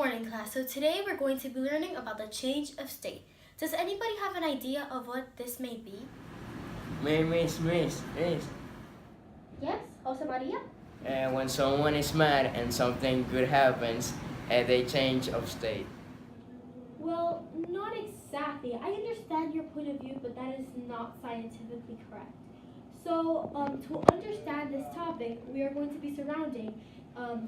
morning, class. So today we're going to be learning about the change of state. Does anybody have an idea of what this may be? Miss. Yes, Jose Maria? When someone is mad and something good happens, they change of state. Well, not exactly. I understand your point of view, but that is not scientifically correct. So, to understand this topic, we are going to be surrounding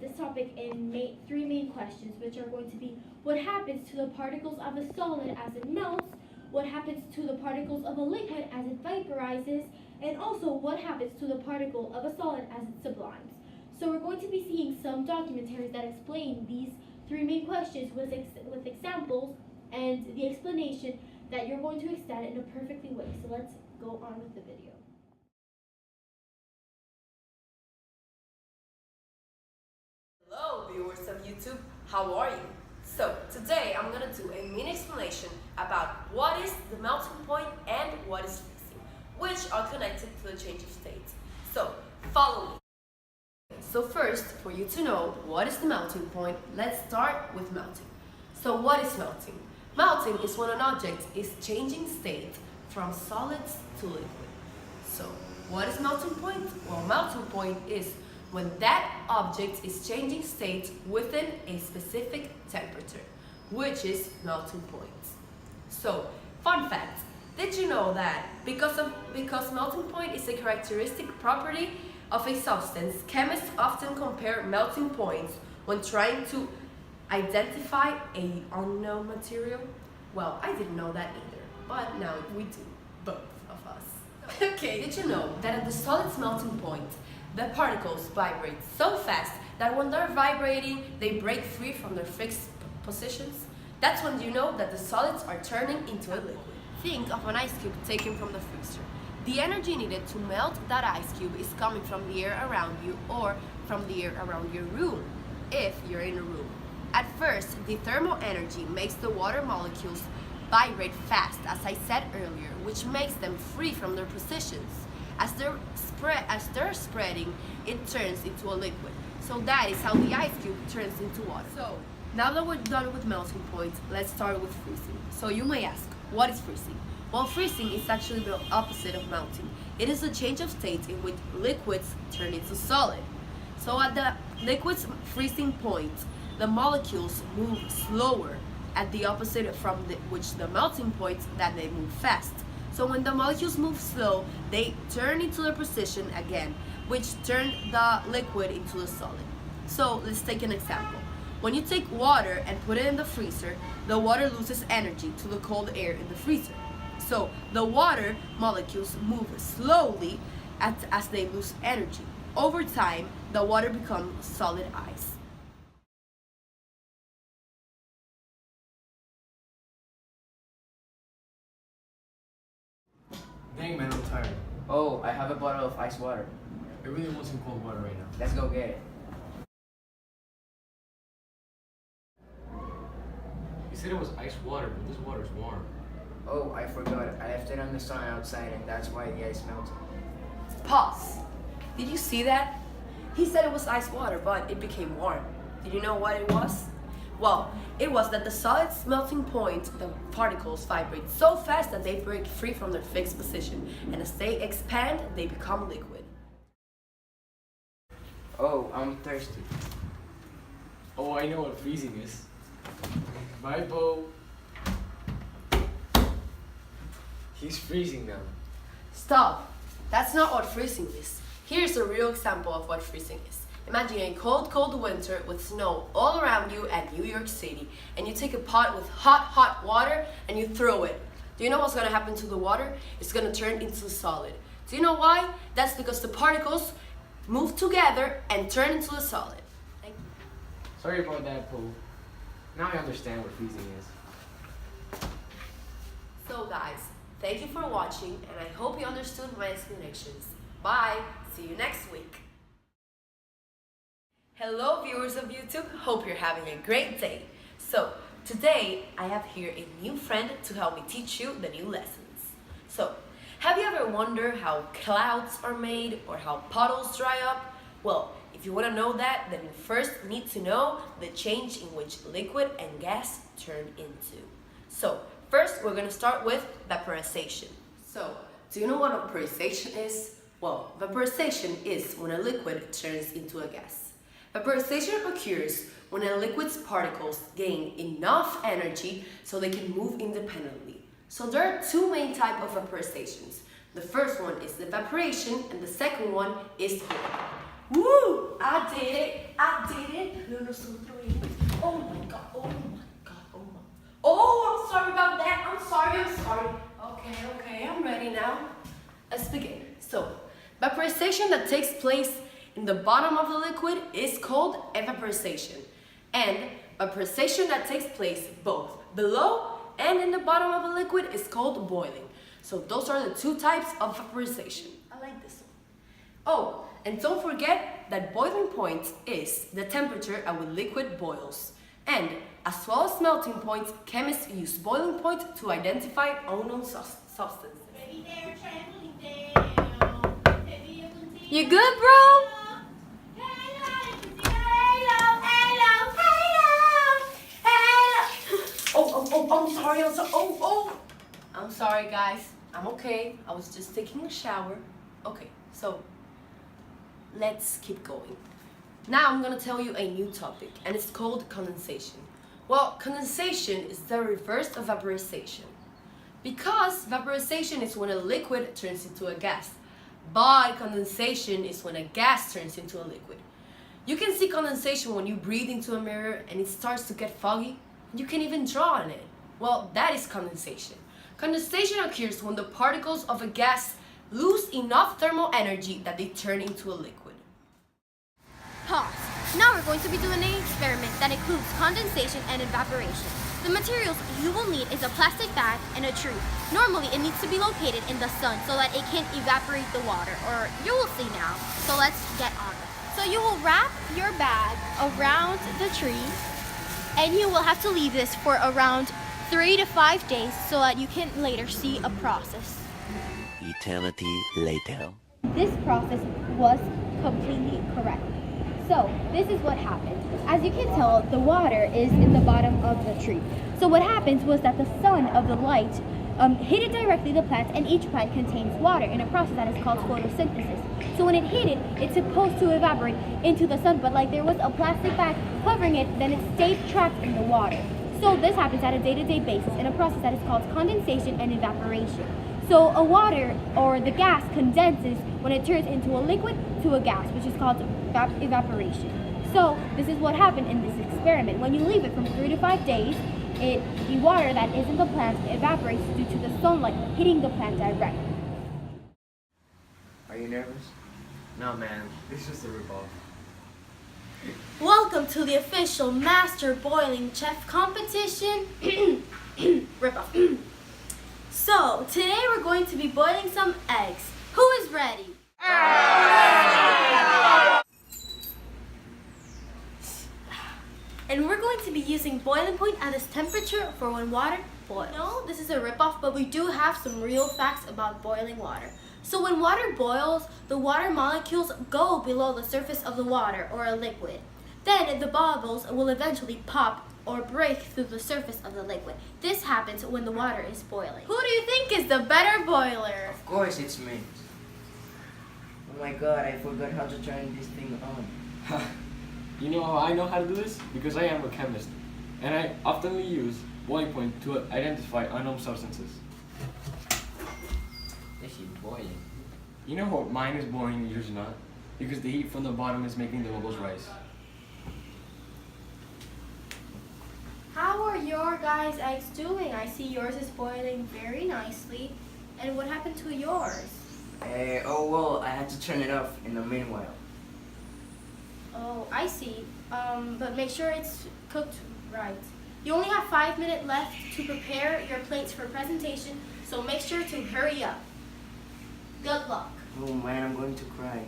this topic in three main questions, which are going to be what happens to the particles of a solid as it melts, what happens to the particles of a liquid as it vaporizes, and also what happens to the particle of a solid as it sublimes. So we're going to be seeing some documentaries that explain these three main questions with examples and the explanation that you're going to extend in a perfectly way. So let's go on with the video. Hello viewers of YouTube, how are you? So today I'm going to do a mini explanation about what is the melting point and what is freezing, which are connected to the change of state. So follow me. So first, for you to know what is the melting point, let's start with melting. So what is melting? Melting is when an object is changing state from solids to liquid. So what is melting point? Well, melting point is when that object is changing state within a specific temperature, which is melting point. So, fun fact, did you know that because melting point is a characteristic property of a substance, chemists often compare melting points when trying to identify an unknown material? Well, I didn't know that either, but now we do, both of us. Okay, did you know that at the solid's melting point, the particles vibrate so fast that when they're vibrating, they break free from their fixed positions? That's when you know that the solids are turning into a liquid. Think of an ice cube taken from the freezer. The energy needed to melt that ice cube is coming from the air around you or from the air around your room, if you're in a room. At first, the thermal energy makes the water molecules vibrate fast, as I said earlier, which makes them free from their positions. As they're spreading, it turns into a liquid. So that is how the ice cube turns into water. So, now that we're done with melting point, let's start with freezing. So you may ask, what is freezing? Well, freezing is actually the opposite of melting. It is a change of state in which liquids turn into solid. So at the liquid's freezing point, the molecules move slower at the opposite from which the melting point that they move fast. So when the molecules move slow, they turn into their position again, which turn the liquid into a solid. So let's take an example. When you take water and put it in the freezer, the water loses energy to the cold air in the freezer. So the water molecules move slowly as they lose energy. Over time, the water becomes solid ice. Dang man, I'm tired. Oh, I have a bottle of ice water. I really want some cold water right now. Let's go get it. You said it was ice water, but this water is warm. Oh, I forgot. I left it on the sun outside and that's why the ice melted. Pause. Did you see that? He said it was ice water, but it became warm. Did you know what it was? Well, it was that the solid's melting point, the particles vibrate so fast that they break free from their fixed position, and as they expand, they become liquid. Oh, I'm thirsty. Oh, I know what freezing is. Bye, Bo. He's freezing now. Stop! That's not what freezing is. Here's a real example of what freezing is. Imagine a cold winter with snow all around you at New York City, and you take a pot with hot water and you throw it. Do you know what's going to happen to the water? It's going to turn into solid. Do you know why? That's because the particles move together and turn into a solid. Thank you. Sorry about that, Bo. Now I understand what freezing is. So guys, thank you for watching, and I hope you understood my explanations. Bye! See you next week. Hello viewers of YouTube, hope you're having a great day. So, today I have here a new friend to help me teach you the new lessons. So, have you ever wondered how clouds are made or how puddles dry up? Well, if If you want to know that, then you first need to know the change in which liquid and gas turn into. So, first we're going to start with vaporization. So, do you know what vaporization is? Well, vaporization is when a liquid turns into a gas. Vaporization occurs when a liquid's particles gain enough energy so they can move independently. So there are two main types of vaporizations. The first one is evaporation and the second one is boiling. Woo! I did it! No, oh my god, oh my god, oh my. Oh, I'm sorry about that. I'm sorry. Okay, I'm ready now. Let's begin. So, vaporization that takes place in the bottom of the liquid is called evaporization. And vaporization that takes place both below and in the bottom of a liquid is called boiling. So those are the two types of vaporization. I like this one. Oh, and don't forget that boiling point is the temperature at which liquid boils. And as well as melting point, chemists use boiling point to identify unknown substances. You good, bro? I'm sorry, guys. I'm okay. I was just taking a shower. Okay, so let's keep going. Now I'm gonna tell you a new topic, and it's called condensation. Well, condensation is the reverse of vaporization. Because vaporization is when a liquid turns into a gas, but condensation is when a gas turns into a liquid. You can see condensation when you breathe into a mirror and it starts to get foggy. You can even draw on it. Well, that is condensation. Condensation occurs when the particles of a gas lose enough thermal energy that they turn into a liquid. Pause. Now we're going to be doing an experiment that includes condensation and evaporation. The materials you will need is a plastic bag and a tree. Normally, it needs to be located in the sun so that it can evaporate the water, or you will see now. So let's get on it. So you will wrap your bag around the tree, and you will have to leave this for around 3 to 5 days so that you can later see a process. Eternity later. This process was completely correct. So, this is what happened. As you can tell, the water is in the bottom of the tree. So what happens was that the sun of the light hit it directly the plant, and each plant contains water in a process that is called photosynthesis. So when it hit it, it's supposed to evaporate into the sun, but like there was a plastic bag covering it, then it stayed trapped in the water. So this happens at a day-to-day basis in a process that is called condensation and evaporation. So a water or the gas condenses when it turns into a liquid to a gas, which is called evaporation. So this is what happened in this experiment. When you leave it from 3 to 5 days, the water that is in the plant evaporates due to the sunlight hitting the plant directly. Are you nervous? Nah, man, it's just a ripoff. Welcome to the official Master Boiling Chef competition. Rip-off. So, today we're going to be boiling some eggs. Who is ready? And we're going to be using boiling point at this temperature for when water boils. No, this is a ripoff, but we do have some real facts about boiling water. So when water boils, the water molecules go below the surface of the water or a liquid. Then the bubbles will eventually pop or break through the surface of the liquid. This happens when the water is boiling. Who do you think is the better boiler? Of course it's me. Oh my god, I forgot how to turn this thing on. You know how I know how to do this? Because I am a chemist, and I often use boiling point to identify unknown substances. This is boiling. You know how mine is boiling and yours not? Because the heat from the bottom is making the bubbles rise. How are your guys' eggs doing? I see yours is boiling very nicely. And what happened to yours? Oh well, I had to turn it off in the meanwhile. Oh, I see. But make sure it's cooked right. You only have 5 minutes left to prepare your plates for presentation, so make sure to hurry up. Good luck. Oh man, I'm going to cry.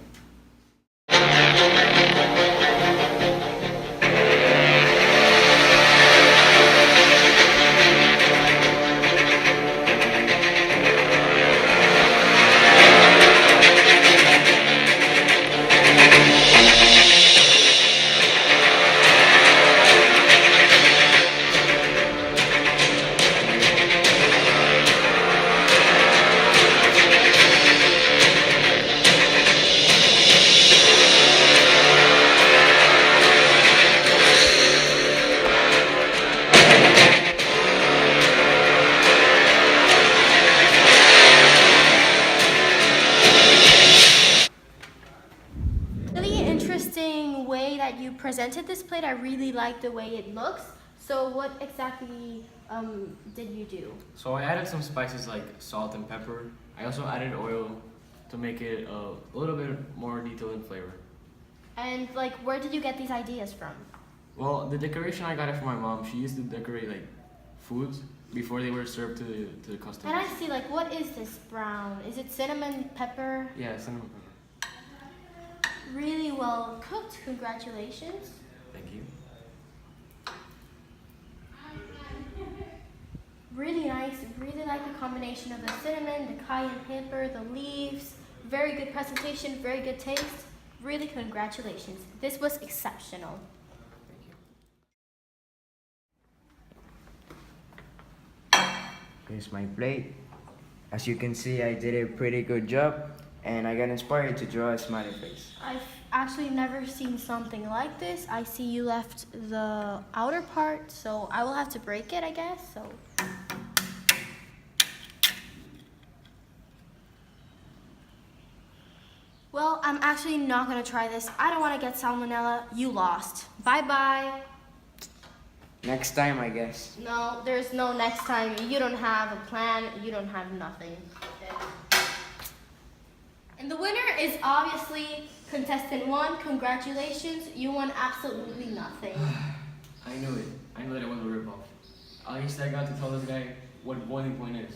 presented this plate, I really like the way it looks. So what exactly did you do? So I added some spices like salt and pepper. I also added oil to make it a little bit more detailed in flavor. And like, where did you get these ideas from? Well, the decoration I got it from my mom. She used to decorate like foods before they were served to the customers. And I see, like, what is this brown? Is it cinnamon pepper? Yeah, cinnamon pepper. Really well cooked. Congratulations. Thank you. Really nice. Really like the combination of the cinnamon, the cayenne pepper, the leaves. Very good presentation. Very good taste. Really congratulations. This was exceptional. Here's my plate. As you can see, I did a pretty good job, and I got inspired to draw a smiley face. I've actually never seen something like this. I see you left the outer part, so I will have to break it, I guess. So. Well, I'm actually not gonna try this. I don't wanna get salmonella. You lost. Bye-bye. Next time, I guess. No, there's no next time. You don't have a plan. You don't have nothing. And the winner is obviously contestant 1. Congratulations. You won absolutely nothing. I knew it. I knew that it was a ripoff. At least I got to tell this guy what boiling point is.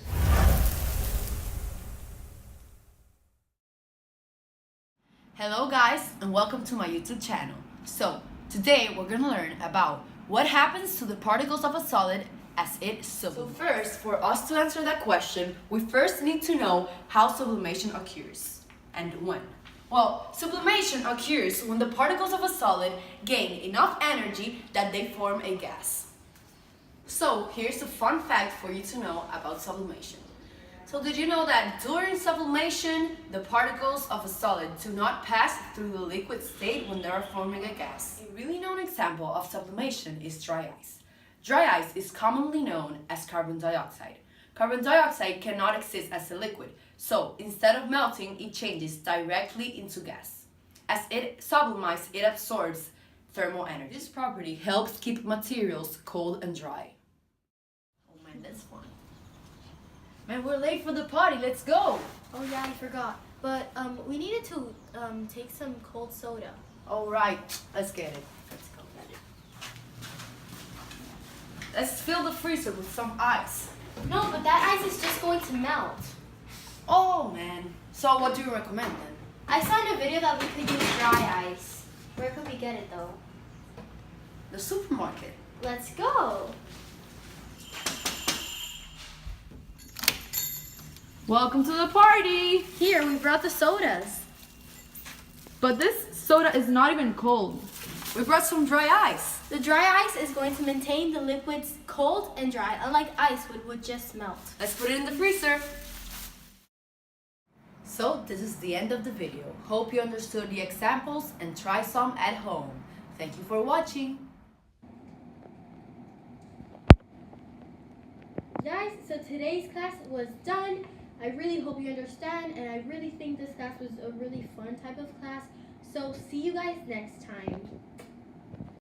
Hello guys, and welcome to my YouTube channel. So, today we're gonna learn about what happens to the particles of a solid as it sublimates. So first, for us to answer that question, we first need to know how sublimation occurs and when. Well, sublimation occurs when the particles of a solid gain enough energy that they form a gas. So, here's a fun fact for you to know about sublimation. So did you know that during sublimation, the particles of a solid do not pass through the liquid state when they are forming a gas? A really known example of sublimation is dry ice. Dry ice is commonly known as carbon dioxide. Carbon dioxide cannot exist as a liquid, so instead of melting, it changes directly into gas. As it sublimates, it absorbs thermal energy. This property helps keep materials cold and dry. Oh man, that's fun. Man, we're late for the party. Let's go. Oh yeah, I forgot. But we needed to take some cold soda. All right, let's get it. Let's go get it. Let's fill the freezer with some ice. No, but that ice is just going to melt. Oh man. So what do you recommend then? I saw in a video that we could use dry ice. Where could we get it though? The supermarket. Let's go. Welcome to the party! Here, we brought the sodas. But this soda is not even cold. We brought some dry ice. The dry ice is going to maintain the liquids cold and dry, unlike ice, which would just melt. Let's put it in the freezer. So this is the end of the video. Hope you understood the examples and try some at home. Thank you for watching. Guys, so today's class was done. I really hope you understand, and I really think this class was a really fun type of class. So see you guys next time.